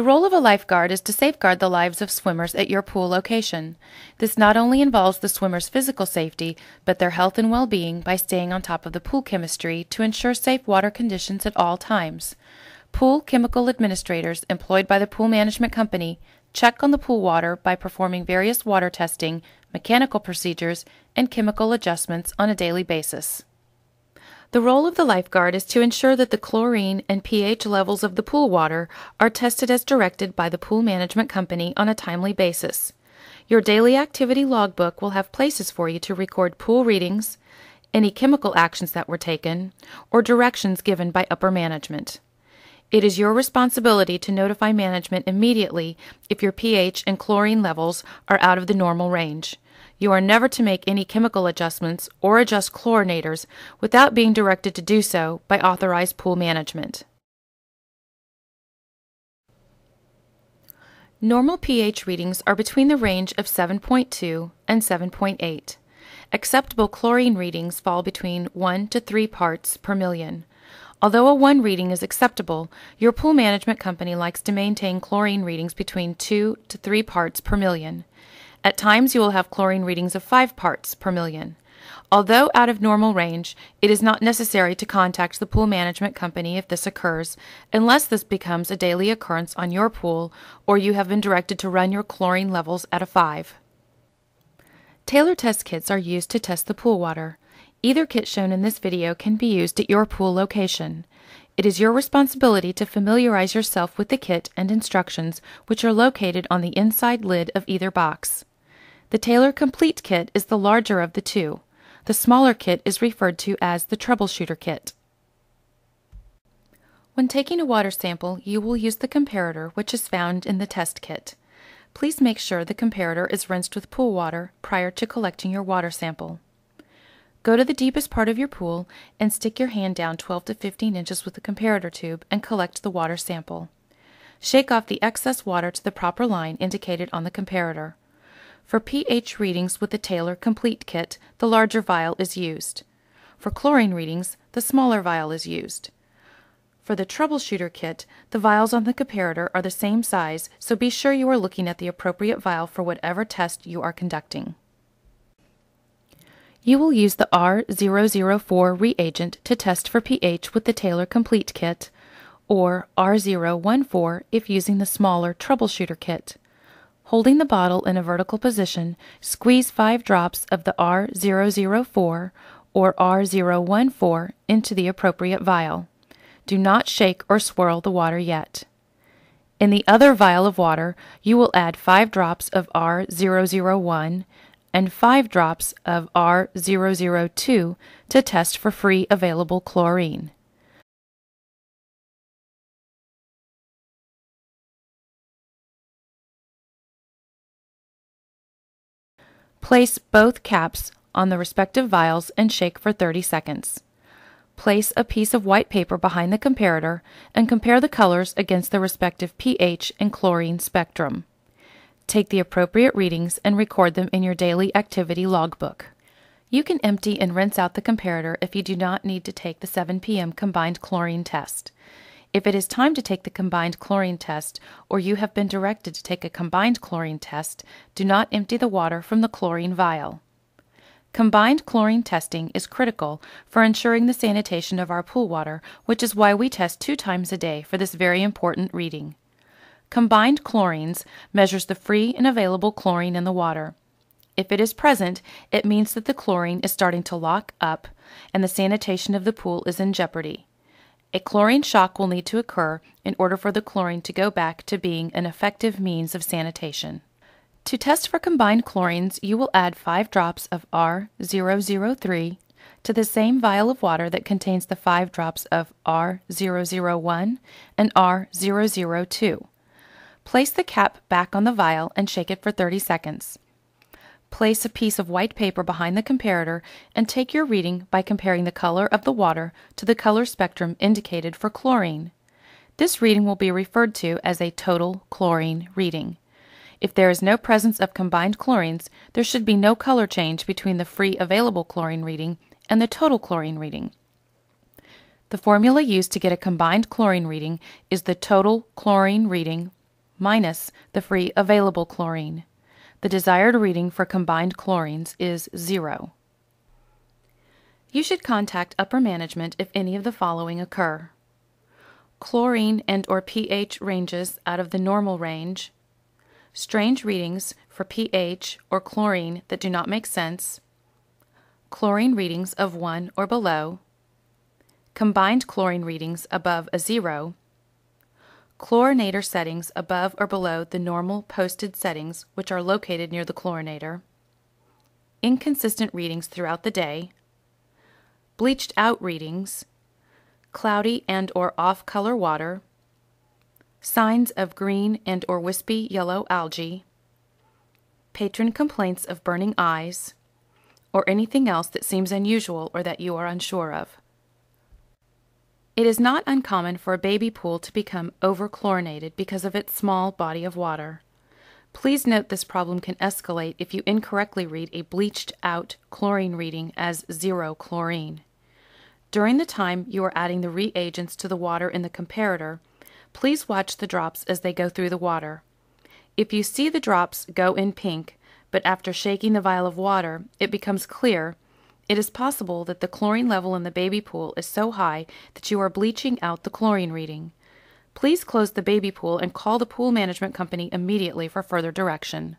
role of a lifeguard is to safeguard the lives of swimmers at your pool location. This not only involves the swimmer's physical safety, but their health and well-being by staying on top of the pool chemistry to ensure safe water conditions at all times. Pool chemical administrators employed by the pool management company check on the pool water by performing various water testing, mechanical procedures, and chemical adjustments on a daily basis. The role of the lifeguard is to ensure that the chlorine and pH levels of the pool water are tested as directed by the pool management company on a timely basis. Your daily activity logbook will have places for you to record pool readings, any chemical actions that were taken, or directions given by upper management. It is your responsibility to notify management immediately if your pH and chlorine levels are out of the normal range. You are never to make any chemical adjustments or adjust chlorinators without being directed to do so by authorized pool management. Normal pH readings are between the range of 7.2 and 7.8. Acceptable chlorine readings fall between 1 to 3 parts per million. Although a 1 reading is acceptable, your pool management company likes to maintain chlorine readings between 2 to 3 parts per million. At times you will have chlorine readings of 5 parts per million. Although out of normal range, it is not necessary to contact the pool management company if this occurs, unless this becomes a daily occurrence on your pool or you have been directed to run your chlorine levels at a 5. Taylor test kits are used to test the pool water. Either kit shown in this video can be used at your pool location. It is your responsibility to familiarize yourself with the kit and instructions, which are located on the inside lid of either box. The Taylor Complete Kit is the larger of the two. The smaller kit is referred to as the Troubleshooter Kit. When taking a water sample, you will use the comparator, which is found in the test kit. Please make sure the comparator is rinsed with pool water prior to collecting your water sample. Go to the deepest part of your pool and stick your hand down 12 to 15 inches with the comparator tube and collect the water sample. Shake off the excess water to the proper line indicated on the comparator. For pH readings with the Taylor Complete Kit, the larger vial is used. For chlorine readings, the smaller vial is used. For the Troubleshooter Kit, the vials on the comparator are the same size, so be sure you are looking at the appropriate vial for whatever test you are conducting. You will use the R004 reagent to test for pH with the Taylor Complete Kit, or R014 if using the smaller Troubleshooter Kit. Holding the bottle in a vertical position, squeeze 5 drops of the R004 or R014 into the appropriate vial. Do not shake or swirl the water yet. In the other vial of water, you will add 5 drops of R001 and 5 drops of R002 to test for free available chlorine. Place both caps on the respective vials and shake for 30 seconds. Place a piece of white paper behind the comparator and compare the colors against the respective pH and chlorine spectrum. Take the appropriate readings and record them in your daily activity logbook. You can empty and rinse out the comparator if you do not need to take the 7 p.m. combined chlorine test. If it is time to take the combined chlorine test, or you have been directed to take a combined chlorine test, do not empty the water from the chlorine vial. Combined chlorine testing is critical for ensuring the sanitation of our pool water, which is why we test 2 times a day for this very important reading. Combined chlorines measures the free and available chlorine in the water. If it is present, it means that the chlorine is starting to lock up and the sanitation of the pool is in jeopardy. A chlorine shock will need to occur in order for the chlorine to go back to being an effective means of sanitation. To test for combined chlorines, you will add 5 drops of R003 to the same vial of water that contains the 5 drops of R001 and R002. Place the cap back on the vial and shake it for 30 seconds. Place a piece of white paper behind the comparator and take your reading by comparing the color of the water to the color spectrum indicated for chlorine. This reading will be referred to as a total chlorine reading. If there is no presence of combined chlorines, there should be no color change between the free available chlorine reading and the total chlorine reading. The formula used to get a combined chlorine reading is the total chlorine reading minus the free available chlorine. The desired reading for combined chlorines is 0. You should contact upper management if any of the following occur: chlorine and/or pH ranges out of the normal range, strange readings for pH or chlorine that do not make sense, chlorine readings of 1 or below, combined chlorine readings above a 0, chlorinator settings above or below the normal posted settings which are located near the chlorinator, inconsistent readings throughout the day, bleached out readings, cloudy and/or off-color water, signs of green and/or wispy yellow algae, patron complaints of burning eyes, or anything else that seems unusual or that you are unsure of. It is not uncommon for a baby pool to become over-chlorinated because of its small body of water. Please note this problem can escalate if you incorrectly read a bleached-out chlorine reading as 0 chlorine. During the time you are adding the reagents to the water in the comparator, please watch the drops as they go through the water. If you see the drops go in pink, but after shaking the vial of water it becomes clear, it is possible that the chlorine level in the baby pool is so high that you are bleaching out the chlorine reading. Please close the baby pool and call the pool management company immediately for further direction.